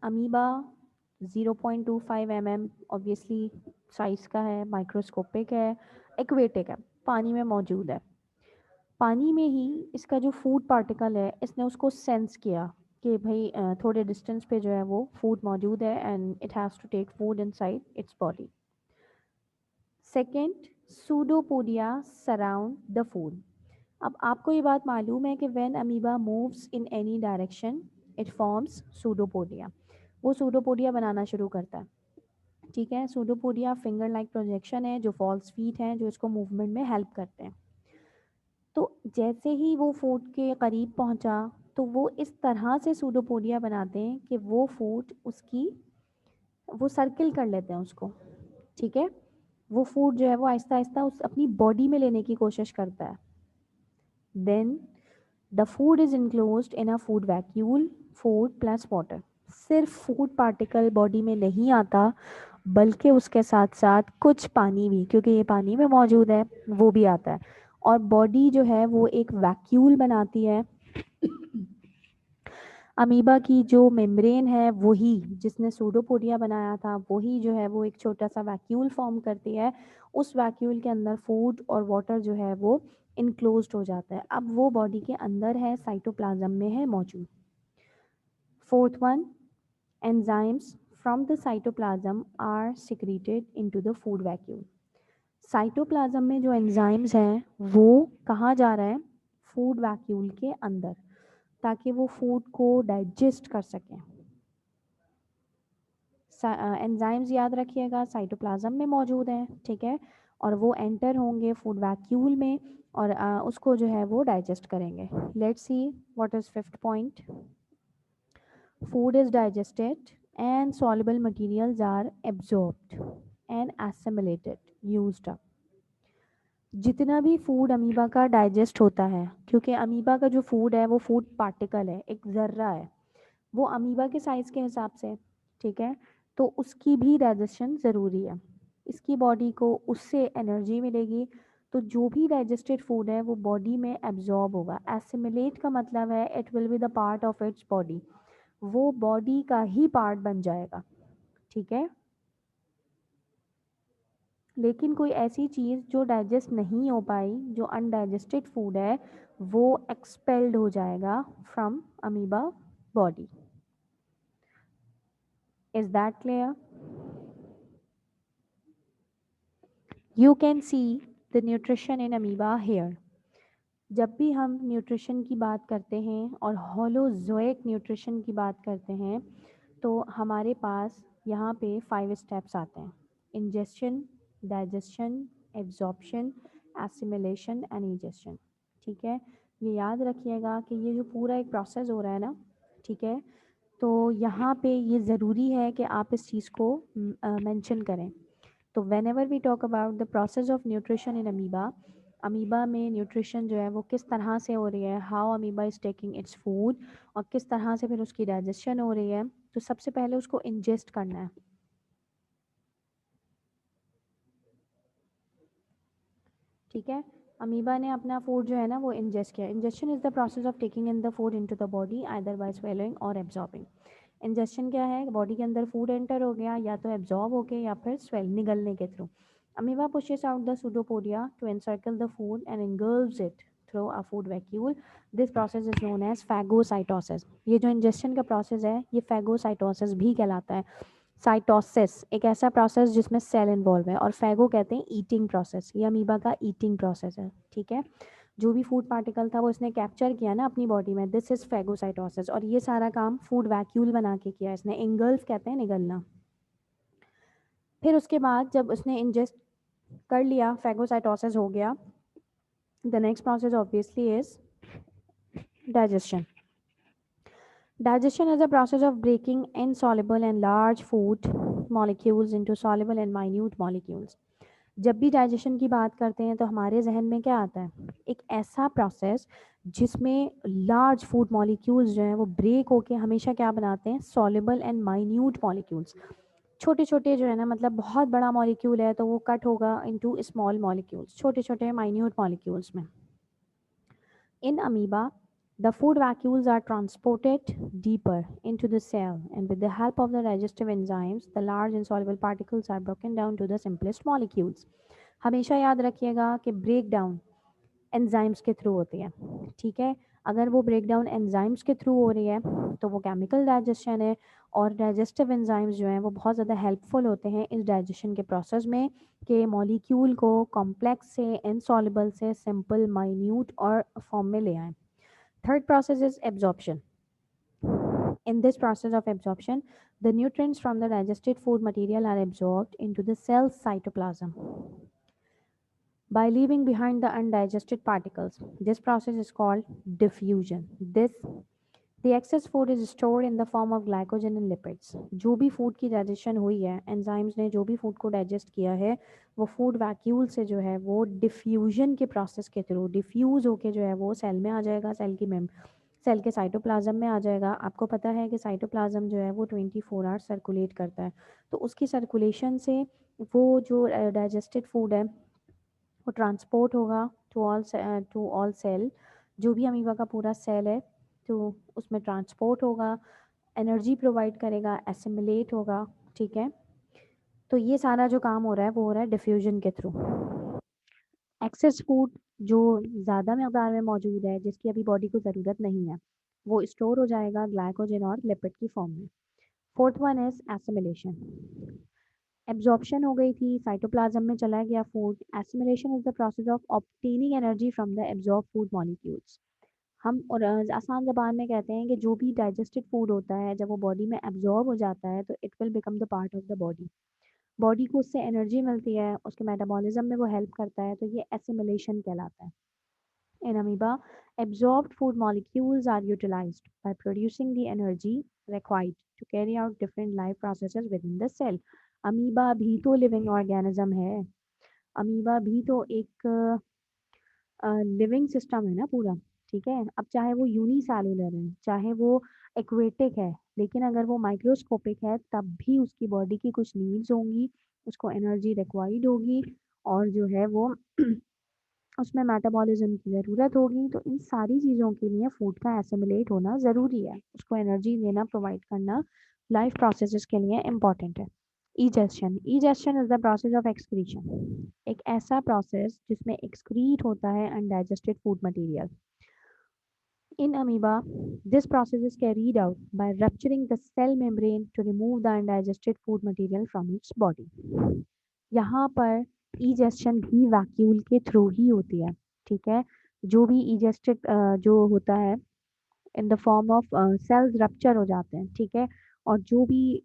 Amoeba 0.25 mm obviously size का है, माइक्रोस्कोपिक है, एक्वेटिक है, पानी में मौजूद है। पानी में ही इसका जो फूड पार्टिकल है, इसने उसको सेंस किया कि भाई थोड़े डिस्टेंस पे जो है वो फूड मौजूद है and it has to take food inside its body. Second, pseudopodia surround the food. अब आपको ये बात मालूम है कि when amoeba moves in any direction it forms pseudopodia. वो सूडोपोडिया बनाना शुरू करता है। ठीक है, सूडोपोडिया फिंगर लाइक प्रोजेक्शन है जो फॉल्स फीट हैं जो इसको मूवमेंट में हेल्प करते हैं। तो जैसे ही वो फूड के करीब पहुंचा तो वो इस तरह से सूडोपोडिया बनाते हैं कि वो फूड उसकी वो सर्किल कर लेते हैं उसको। ठीक है, वो फूड जो है वो आहिस्ता आहिस्ता उस अपनी बॉडी में लेने की कोशिश करता है। Then the food is enclosed in a food vacuole, food plus water. सिर्फ फूड पार्टिकल बॉडी में नहीं आता बल्कि उसके साथ साथ कुछ पानी भी, क्योंकि ये पानी में मौजूद है, वो भी आता है। और बॉडी जो है वो एक वैक्यूल बनाती है। अमीबा की जो मेम्ब्रेन है वही जिसने सूडोपोडिया बनाया था, वही जो है वो एक छोटा सा वैक्यूल फॉर्म करती है। उस वैक्यूल के अंदर फूड और वाटर जो है वो इनक्लोज्ड हो जाता है। अब वो बॉडी के अंदर है, साइटोप्लाज्म में है मौजूद। Fourth one, enzymes from the cytoplasm are secreted into the food vacuole. Cytoplasm में जो एंजाइम्स हैं वो कहाँ जा रहा है? फूड वैक्यूल के अंदर, ताकि वो फूड को डाइजेस्ट कर सकें। एंजाइम्स याद रखिएगा साइटोप्लाज्म में मौजूद हैं, ठीक है, और वो एंटर होंगे फूड वैक्यूल में और उसको जो है वो डाइजेस्ट करेंगे। Let's see what is fifth point. Food is digested and soluble materials are absorbed and assimilated, used up. जितना भी फूड अमीबा का डाइजेस्ट होता है, क्योंकि अमीबा का जो फूड है वो फूड पार्टिकल है, एक ज़र्रा है, वो अमीबा के साइज़ के हिसाब से, ठीक है, तो उसकी भी डाइजेशन ज़रूरी है। इसकी बॉडी को उससे एनर्जी मिलेगी, तो जो भी डाइजेस्टेड फूड है वो बॉडी में एब्जॉर्ब होगा। एसिमिलेट का मतलब है it will be the part of its body, वो बॉडी का ही पार्ट बन जाएगा। ठीक है, लेकिन कोई ऐसी चीज़ जो डाइजेस्ट नहीं हो पाई, जो अनडाइजेस्टेड फूड है, वो एक्सपेल्ड हो जाएगा from amoeba body. Is that clear? You can see the nutrition in amoeba here. जब भी हम न्यूट्रिशन की बात करते हैं और होलोजोइक न्यूट्रिशन की बात करते हैं तो हमारे पास यहाँ पे 5 स्टेप्स आते हैं: ingestion, digestion, absorption, assimilation and ingestion. ठीक है, ये याद रखिएगा कि ये जो पूरा एक प्रोसेस हो रहा है ना, ठीक है, तो यहाँ पे ये ज़रूरी है कि आप इस चीज़ को मेंशन करें। तो whenever we talk about the process of nutrition in amoeba, amoeba में न्यूट्रिशन जो है वो किस तरह से हो रही है, how amoeba is taking its food, और किस तरह से फिर उसकी डाइजेशन हो रही है, तो सबसे पहले उसको इंजेस्ट करना है। ठीक है, अमीबा ने अपना फूड जो है ना वो इंजेस्ट किया। Ingestion is the process of taking in the food into the body either bye swallowing और एब्जॉर्बिंग। इंजेशन क्या है? बॉडी के अंदर फूड एंटर हो गया, या तो एब्जॉर्ब हो के या फिर स्वेल निगलने के through. Amoeba pushes out the pseudopodia to encircle the food and engulfs it through a food vacuole. This process is known as phagocytosis. ये जो इंजेशन का प्रोसेस है ये phagocytosis भी कहलाता है। साइटोसिस एक ऐसा प्रोसेस जिसमें सेल इन्वॉल्व है, और फैगो कहते हैं ईटिंग प्रोसेस। ये अमीबा का ईटिंग प्रोसेस है। ठीक है, जो भी फूड पार्टिकल था वो इसने कैप्चर किया ना अपनी बॉडी में, दिस इज फैगोसाइटोसिस, और ये सारा काम फूड वैक्यूल बना के किया इसने। इंगल्फ कहते हैं निगलना। फिर उसके बाद जब उसने इंजेस्ट कर लिया, फैगोसाइटोसिस हो गया, the next process obviously is digestion. Digestion is a process of breaking insoluble and large food molecules into soluble and minute molecules. जब भी डाइजेशन की बात करते हैं तो हमारे जहन में क्या आता है? एक ऐसा प्रोसेस जिसमें लार्ज फूड मॉलिक्यूल्स जो हैं वो ब्रेक होके हमेशा क्या बनाते हैं? सॉल्युबल एंड माइन्यूट मॉलिक्यूल्स, छोटे छोटे जो है ना, मतलब बहुत बड़ा मॉलिक्यूल है तो वो कट होगा इनटू स्मॉल मॉलिक्यूल्स, छोटे छोटे माइन्यूट मॉलिक्यूल्स में। In amoeba, the food vacuoles are transported deeper into the cell, and with the help of the digestive enzymes, the large insoluble particles are broken down to the simplest molecules. हमेशा याद रखिएगा कि break down enzymes के through होती है, ठीक है। अगर वो ब्रेक डाउन एंजाइम्स के थ्रू हो रही है तो वो केमिकल डाइजेशन है, और डाइजेस्टिव एंजाइम्स जो हैं वो बहुत ज़्यादा हेल्पफुल होते हैं इस डाइजेशन के प्रोसेस में, कि मॉलिक्यूल को कॉम्प्लेक्स से इनसॉल्युबल से सिंपल माइन्यूट और फॉर्म में ले आएं। Third process is absorption. In this process of absorption, the nutrients from the digested food material are absorbed into the cell's cytoplasm by leaving behind the undigested particles. This process is called diffusion. The excess food is stored in the form of glycogen and lipids. जो भी food की digestion हुई है, enzymes ने जो भी food को digest किया है, वो फूड वैक्यूल से जो है वो डिफ्यूजन के प्रोसेस के थ्रू डिफ्यूज होके जो है वो सेल में आ जाएगा, सेल के साइटोप्लाज्म में आ जाएगा। आपको पता है कि साइटोप्लाज्म जो है वो 24 आवर्स सर्कुलेट करता है, तो उसकी सर्कुलेशन से वो जो डाइजेस्टेड फूड है वो ट्रांसपोर्ट होगा टू ऑल सेल। जो भी अमीबा का पूरा सेल है तो उसमें ट्रांसपोर्ट होगा, एनर्जी प्रोवाइड करेगा, एसिमिलेट होगा, ठीक है। तो ये सारा जो काम हो रहा है वो हो रहा है डिफ्यूजन के थ्रू। एक्सेस फूड जो ज़्यादा मकदार में मौजूद है, जिसकी अभी बॉडी को ज़रूरत नहीं है, वो स्टोर हो जाएगा ग्लाइकोजन और लिपिड की फॉर्म में। Fourth one is assimilation. Absorption हो गई थी, साइटोप्लाज्म में चला गया food. Assimilation is the process of obtaining energy from the absorb food molecules. हम और आसान ज़बान में कहते हैं कि जो भी डाइजेस्टेड फूड होता है जब वो बॉडी में एब्जॉर्ब हो जाता है तो it will become the part of the body. Body को उससे एनर्जी मिलती है, उसके मेटाबॉलिज्म में वो हेल्प करता है, तो ये एसिमिलेशन कहलाता है। In amoeba, absorbed food molecules are utilized by producing the energy required to carry out different life processes within the cell. Amoeba भी तो लिविंग ऑर्गेनिज्म है, अमीबा भी तो एक लिविंग सिस्टम है ना पूरा, ठीक है। अब चाहे वो यूनिसेलुलर है, चाहे वो एक्वेटिक है, लेकिन अगर वो माइक्रोस्कोपिक है तब भी उसकी बॉडी की कुछ नीड्स होंगी, उसको एनर्जी रिक्वायर्ड होगी, और जो है वो उसमें मेटाबॉलिज्म की ज़रूरत होगी। तो इन सारी चीज़ों के लिए फूड का एसिमिलेट होना ज़रूरी है, उसको एनर्जी देना, प्रोवाइड करना लाइफ प्रोसेसेस के लिए इम्पॉर्टेंट है। Egestion is the process of excretion, एक ऐसा प्रोसेस जिसमें एक्सक्रीट होता है undigested food material. In amoeba, this process is carried out by rupturing the cell membrane to remove the undigested food material from its body. यहाँ पर इजेस्शन भी vacuole के through ही होती है, ठीक है। जो भी इजेस्टेड जो होता है in the form of cells rupture हो जाते हैं, ठीक है। और जो भी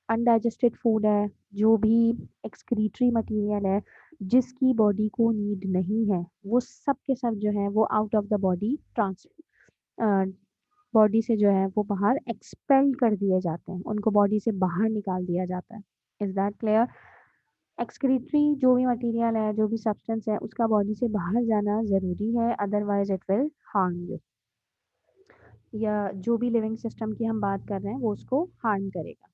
अनडाइजेस्टेड फूड है, जो भी एक्सक्रीटरी मटेरियल है जिसकी बॉडी को नीड नहीं है, वो सब के सब जो है वो out of the body body से जो है वो बाहर एक्सपेल कर दिए जाते हैं, उनको बॉडी से बाहर निकाल दिया जाता है। Is that clear? एक्सक्रीटरी जो भी मटेरियल है, जो भी सब्सटेंस है, उसका बॉडी से बाहर जाना ज़रूरी है, otherwise it will harm you, या जो भी लिविंग सिस्टम की हम बात कर रहे हैं वो उसको हार्म करेगा।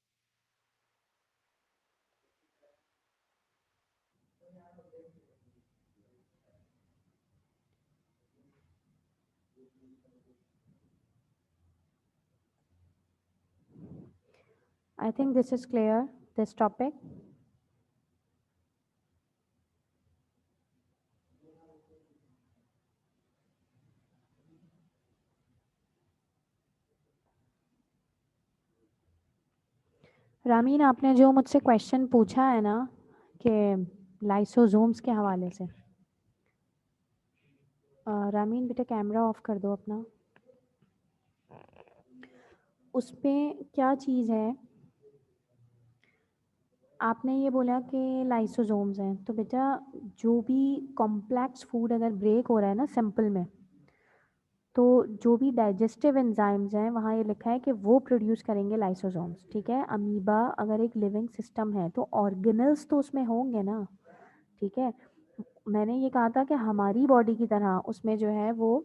I think this is clear, this topic. Ramin, आपने जो मुझसे क्वेश्चन पूछा है ना कि लाइसोसोम्स के हवाले से, रामीन बेटा कैमरा ऑफ कर दो अपना। उसमें क्या चीज़ है, आपने ये बोला कि लाइसोसोम्स हैं, तो बेटा जो भी कॉम्प्लेक्स फूड अगर ब्रेक हो रहा है ना सिंपल में, तो जो भी डाइजेस्टिव एंजाइम्स हैं वहाँ ये लिखा है कि वो प्रोड्यूस करेंगे लाइसोसोम्स, ठीक है। अमीबा अगर एक लिविंग सिस्टम है तो ऑर्गेनल्स तो उसमें होंगे ना, ठीक है। मैंने ये कहा था कि हमारी बॉडी की तरह उसमें जो है वो,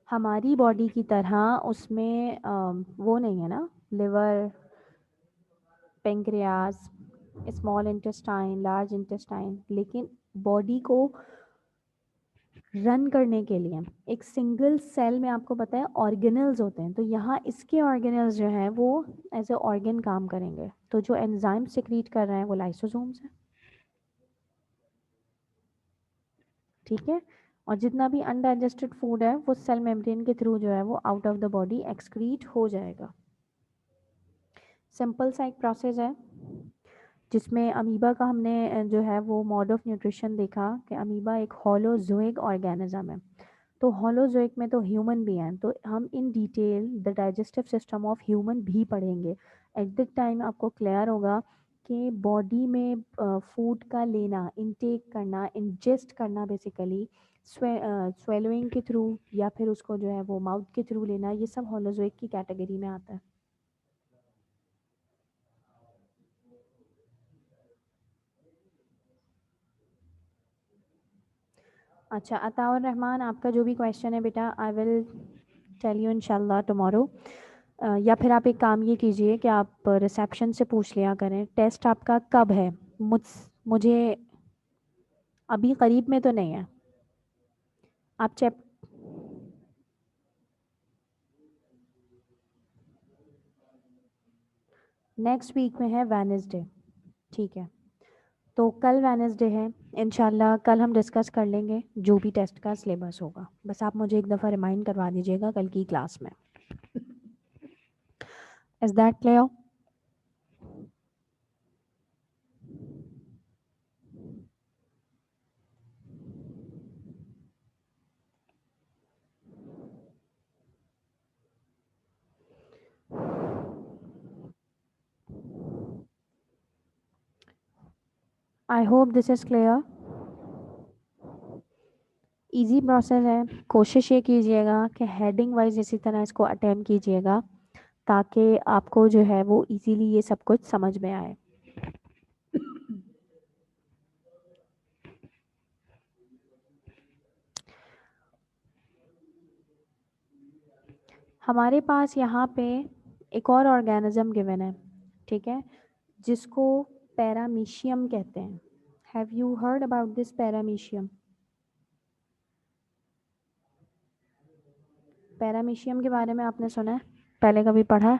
हमारी बॉडी की तरह उसमें वो नहीं है ना, liver, pancreas, small intestine, large intestine. लेकिन बॉडी को रन करने के लिए एक सिंगल सेल में आपको पता है ऑर्गेनल्स होते हैं, तो यहाँ इसके ऑर्गेनल्स जो हैं वो एज ए ऑर्गन काम करेंगे। तो जो एंजाइम सिक्रीट कर रहे हैं वो लाइसोसोम्स हैं, ठीक है। और जितना भी अनडाइजेस्टेड फूड है वो सेल मेम्ब्रेन के थ्रू जो है वो out of the body excrete हो जाएगा। सिंपल सा एक प्रोसेस है जिसमें अमीबा का हमने जो है वो मोड ऑफ न्यूट्रिशन देखा कि अमीबा एक होलोजोइक ऑर्गेनिज्म है। तो होलोजोइक में तो ह्यूमन भी हैं, तो हम in detail the digestive system of human भी पढ़ेंगे। एट द टाइम आपको क्लियर होगा कि बॉडी में फूड का लेना, इनटेक करना, इंजेस्ट करना बेसिकली स्वेलोइंग के थ्रू या फिर उसको जो है वो माउथ के थ्रू लेना, ये सब होलोजोइक की कैटेगरी में आता है। अच्छा अताउर रहमान, आपका जो भी क्वेश्चन है बेटा आई विल टेल यू इंशाल्लाह टुमारो। या फिर आप एक काम ये कीजिए कि आप रिसेप्शन से पूछ लिया करें टेस्ट आपका कब है। मुझे अभी करीब में तो नहीं है। आप चेक नेक्स्ट वीक में है वेडनेसडे, ठीक है। तो कल वेडनेसडे है, इंशाल्लाह कल हम डिस्कस कर लेंगे जो भी टेस्ट का सिलेबस होगा। बस आप मुझे एक दफ़ा रिमाइंड करवा दीजिएगा कल की क्लास में। Is that clear? I hope this is clear. Easy process है, कोशिश ये कीजिएगा कि हेडिंग वाइज इसी तरह इसको अटेम्प्ट कीजिएगा ताकि आपको जो है वो इजीली ये सब कुछ समझ में आए। हमारे पास यहाँ पे एक और ऑर्गेनिज्म गिवन है, ठीक है, जिसको पैरामीशियम कहते हैं। Have you heard about this paramecium? Paramecium के बारे में आपने सुना है, पहले कभी पढ़ा है?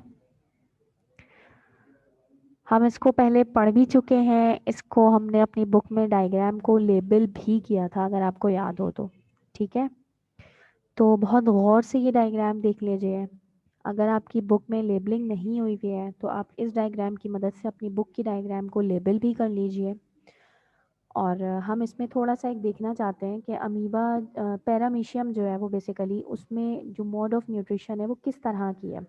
हम इसको पहले पढ़ भी चुके हैं, इसको हमने अपनी बुक में डायग्राम को लेबल भी किया था अगर आपको याद हो तो, ठीक है। तो बहुत गौर से ये डायग्राम देख लीजिए। अगर आपकी बुक में लेबलिंग नहीं हुई हुई है तो आप इस डायग्राम की मदद से अपनी बुक की डायग्राम को लेबल भी कर लीजिए। और हम इसमें थोड़ा सा एक देखना चाहते हैं कि अमीबा पैरामीशियम जो है वो बेसिकली उसमें जो मोड ऑफ न्यूट्रिशन है वो किस तरह की है,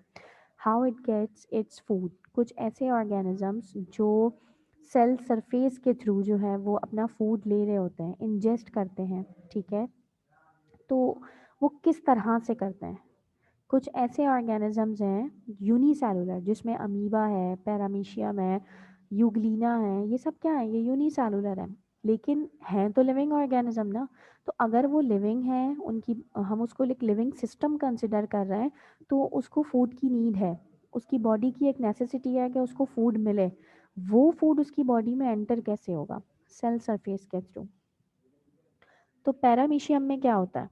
how it gets its food. कुछ ऐसे ऑर्गेनिजम्स जो सेल सरफेस के थ्रू जो है वो अपना फूड ले रहे होते हैं, इंजेस्ट करते हैं, ठीक है। तो वो किस तरह से करते हैं? कुछ ऐसे ऑर्गेनिजम्स हैं यूनिसेलुलर जिसमें अमीबा है, पैरामीशियम है, यूग्लिना है, ये सब क्या है, ये यूनिसेलुलर है लेकिन हैं तो लिविंग ऑर्गेनिज्म ना। तो अगर वो लिविंग है, उनकी हम उसको एक लिविंग सिस्टम कंसिडर कर रहे हैं, तो उसको फूड की नीड है, उसकी बॉडी की एक नेसेसिटी है कि उसको फूड मिले। वो फूड उसकी बॉडी में एंटर कैसे होगा? सेल सरफेस के थ्रू। तो पैरामीशियम में क्या होता है?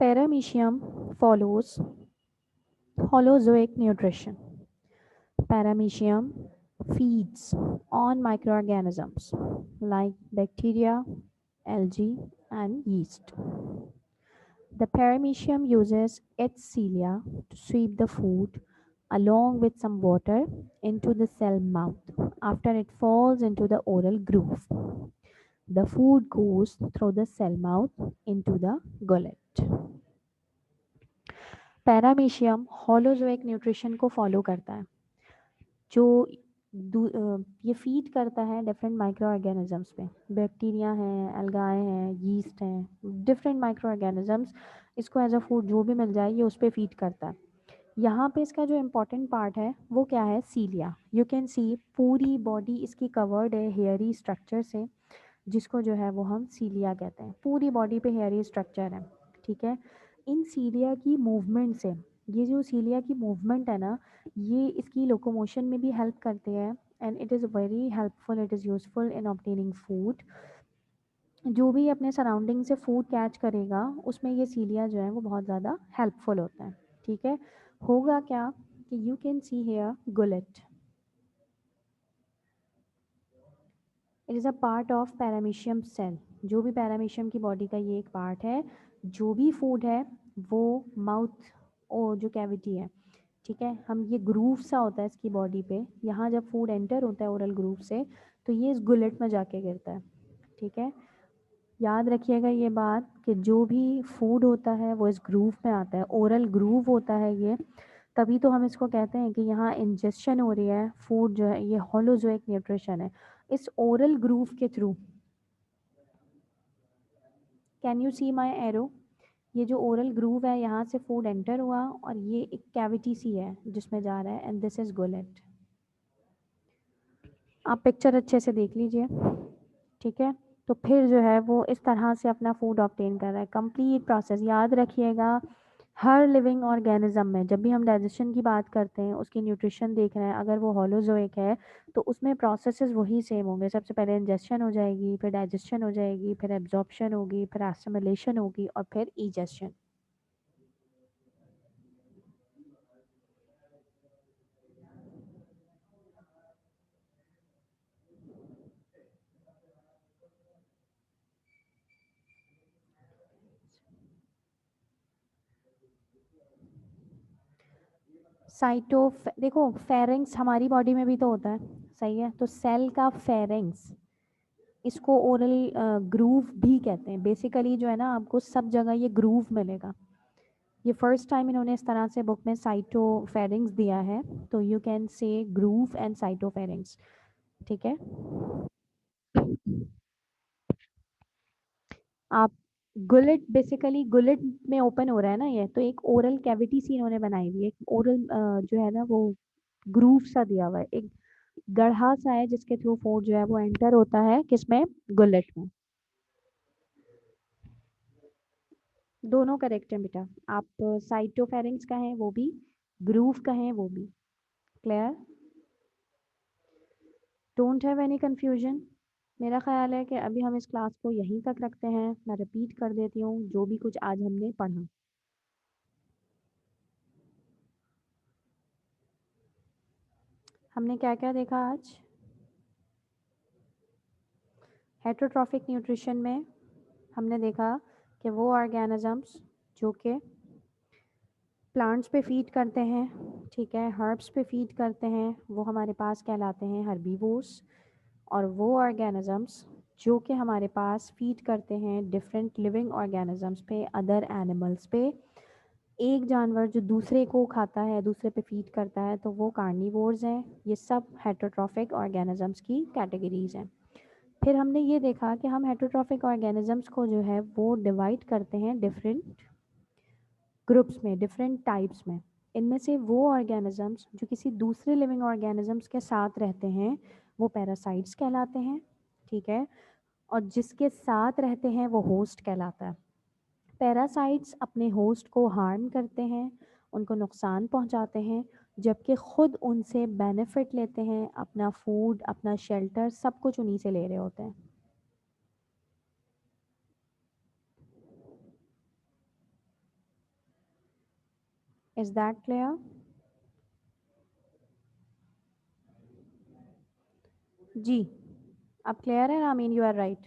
Paramecium follows holozoic nutrition. Paramecium feeds on microorganisms like bacteria, algae, and yeast. The paramecium uses its cilia to sweep the food along with some water into the cell mouth after it falls into the oral groove. The food goes through the cell mouth into the gullet. Paramecium holozoic nutrition को follow करता है, जो ये feed करता है different micro organisms पे। Bacteria हैं, एल्गाए हैं, यीस्ट हैं, डिफरेंट माइक्रो ऑर्गेनिजम्स। इसको एज अ फूड जो भी मिल जाए ये उस पर फीड करता है। यहाँ पे इसका जो इम्पोर्टेंट पार्ट है वो क्या है? सीलिया। यू कैन सी पूरी बॉडी इसकी कवर्ड है हेयरी स्ट्रक्चर से, जिसको जो है वो हम सीलिया कहते हैं। पूरी बॉडी पे हेयरी स्ट्रक्चर है, ठीक है। इन सीलिया की मूवमेंट से ये जो सीलिया की मूवमेंट है ना, ये इसकी लोकोमोशन में भी हेल्प करते हैं and it is very helpful, it is useful in obtaining food. जो भी अपने सराउंडिंग से फूड कैच करेगा उसमें ये सीलिया जो है वो बहुत ज़्यादा हेल्पफुल होता है। ठीक है, होगा क्या कि you can see here gullet, it is a part of paramecium cell. जो भी पैरामीशियम की बॉडी का ये एक पार्ट है, जो भी फूड है वो माउथ ओ जो कैविटी है, ठीक है, हम ये ग्रूव सा होता है इसकी बॉडी पे, यहाँ जब फूड एंटर होता है ओरल ग्रूव से तो ये इस गुलेट में जाके गिरता है। ठीक है, याद रखिएगा ये बात कि जो भी फूड होता है वो इस ग्रूव में आता है, ओरल ग्रूव होता है ये, तभी तो हम इसको कहते हैं कि यहाँ इंजेक्शन हो रही है फूड जो है, ये होलोजोइक न्यूट्रिशन है इस ओरल ग्रूव के through. Can you see my arrow? ये जो ओरल ग्रूव है यहाँ से फूड एंटर हुआ और ये एक कैविटी सी है जिसमें जा रहा है एंड दिस इज गुलेट। आप पिक्चर अच्छे से देख लीजिए। ठीक है, तो फिर जो है वो इस तरह से अपना फूड ऑब्टेन कर रहा है। कंप्लीट प्रोसेस याद रखिएगा, हर लिविंग ऑर्गेनिज्म में जब भी हम डाइजेशन की बात करते हैं, उसकी न्यूट्रिशन देख रहे हैं, अगर वो होलोजोइक है तो उसमें प्रोसेसेस वही सेम होंगे। सबसे पहले इंजेक्शन हो जाएगी, फिर डाइजेशन हो जाएगी, फिर एब्जॉर्प्शन होगी, फिर एसिमिलेशन होगी और फिर इजेशन। साइटो देखो फेरेंक्स हमारी बॉडी में भी तो होता है, सही है, तो सेल का फेरेंक्स, इसको ओरल ग्रूव भी कहते हैं। बेसिकली जो है ना आपको सब जगह ये ग्रूव मिलेगा। ये फर्स्ट टाइम इन्होंने इस तरह से बुक में साइटो फेरेंक्स दिया है, तो you can say groove and cyto pharynx. ठीक है, आप गुलेट, बेसिकली गुलेट में ओपन हो रहा है ना ये, तो एक ओरल कैविटी सी इन्होंने बनाई हुई है, एक ओरल जो है ना वो ग्रूव सा दिया हुआ है, एक गढ़ा सा है जिसके थ्रू फूड जो है वो एंटर होता है किसमें, गुलेट में। दोनों करेक्ट है बेटा, आप साइटोफेरेंक्स का है वो भी, ग्रूव का है वो भी। Clear? Don't have any confusion. मेरा ख्याल है कि अभी हम इस क्लास को यहीं तक रखते हैं। मैं रिपीट कर देती हूँ जो भी कुछ आज हमने पढ़ा। हमने क्या क्या देखा आज? हेटरोट्रॉफिक न्यूट्रिशन में हमने देखा कि वो ऑर्गेनिजम्स जो कि प्लांट्स पे फीड करते हैं, ठीक है, हर्ब्स पे फीड करते हैं, वो हमारे पास कहलाते हैं हर्बीवोर्स। और वो ऑर्गेनिजम्स जो कि हमारे पास फीड करते हैं डिफरेंट लिविंग ऑर्गेनिजम्स पे, अदर एनिमल्स पे, एक जानवर जो दूसरे को खाता है, दूसरे पे फीड करता है, तो वो कार्निवोर्स हैं। ये सब हेटरोट्रॉफिक ऑर्गेनिजम्स की कैटेगरीज हैं। फिर हमने ये देखा कि हम हेटरोट्रॉफिक ऑर्गेनिजम्स को जो है वो डिवाइड करते हैं डिफरेंट ग्रुप्स में, डिफरेंट टाइप्स में। इनमें से वो ऑर्गेनिजम्स जो किसी दूसरे लिविंग ऑर्गेनिजम्स के साथ रहते हैं वो पैरासाइट्स कहलाते हैं, ठीक है, और जिसके साथ रहते हैं वो होस्ट कहलाता है। पैरासाइट्स अपने होस्ट को हार्म करते हैं, उनको नुकसान पहुंचाते हैं, जबकि खुद उनसे बेनिफिट लेते हैं, अपना फूड, अपना शेल्टर, सब कुछ उन्हीं से ले रहे होते हैं। Is that clear? जी, अब क्लियर है? I mean you are right.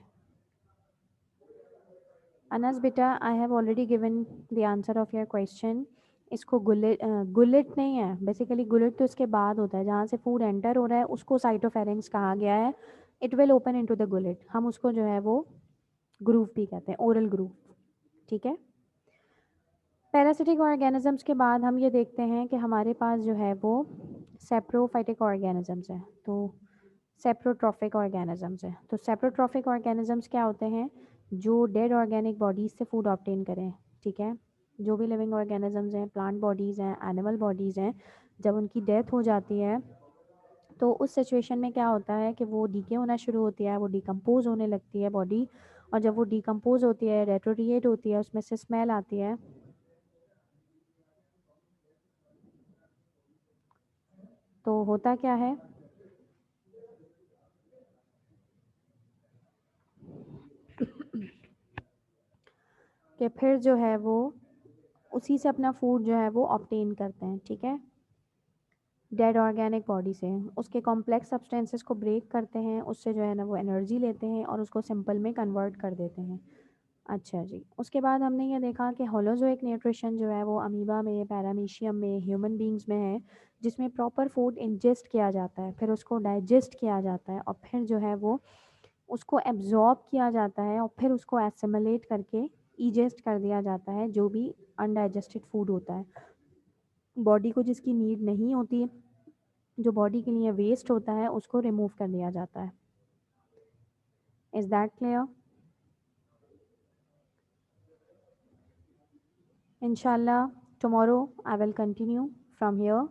Anas बेटा, I have already given the answer of your question. इसको गुलेट, गुलेट नहीं है, बेसिकली गुलेट तो इसके बाद होता है, जहाँ से फूड एंटर हो रहा है उसको साइटोफेरेंक्स कहा गया है। It will open into the gullet, हम उसको जो है वो ग्रूव भी कहते हैं, ओरल ग्रूव। ठीक है, पैरासिटिक ऑर्गेनिजम्स के बाद हम ये देखते हैं कि हमारे पास जो है वो सेप्रोफाइटिक ऑर्गेनिजम्स हैं, तो सेप्रोट्रॉफिक ऑर्गेनिजम्स हैं। तो सेप्रोट्रॉफिक ऑर्गेनिजम्स क्या होते हैं? जो डेड ऑर्गेनिक बॉडीज से फूड ऑब्टेन करें। ठीक है, जो भी लिविंग ऑर्गेनिजम्स हैं, प्लांट बॉडीज़ हैं, एनिमल बॉडीज़ हैं, जब उनकी डेथ हो जाती है तो उस सिचुएशन में क्या होता है कि वो डीके होना शुरू होती है, वो डिकम्पोज होने लगती है बॉडी, और जब वो डिकम्पोज होती है, रेट्रोरिएट होती है, उसमें से स्मेल आती है। तो होता क्या है कि फिर जो है वो उसी से अपना फूड जो है वो ऑब्टेन करते हैं, ठीक है, डेड ऑर्गेनिक बॉडी से उसके कॉम्प्लेक्स सब्सटेंसेस को ब्रेक करते हैं, उससे जो है ना वो एनर्जी लेते हैं और उसको सिंपल में कन्वर्ट कर देते हैं। अच्छा जी, उसके बाद हमने ये देखा कि होलोजोइक न्यूट्रिशन जो है वो अमीबा में, पैरामीशियम में, ह्यूमन बींग्स में है, जिसमें प्रॉपर फूड इंजेस्ट किया जाता है, फिर उसको डाइजेस्ट किया जाता है और फिर जो है वो उसको एब्जॉर्ब किया जाता है और फिर उसको एसिमिलेट करके इजेस्ट कर दिया जाता है, जो भी अनडाइजेस्टेड फूड होता है, बॉडी को जिसकी नीड नहीं होती, जो बॉडी के लिए वेस्ट होता है, उसको रिमूव कर दिया जाता है। Is that clear? इंशाल्लाह tomorrow I will continue from here.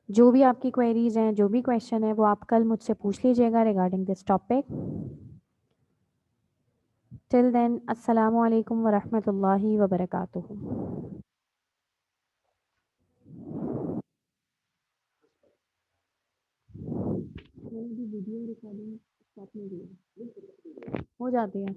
जो भी आपकी क्वेरीज हैं, जो भी क्वेश्चन है, वो आप कल मुझसे पूछ लीजिएगा regarding this topic. Till then अस्सलामु अलैकुम व रहमतुल्लाहि व बरकातुहू। मैंने भी वीडियो रिकॉर्डिंग स्टॉप नहीं किया, हो जाती है।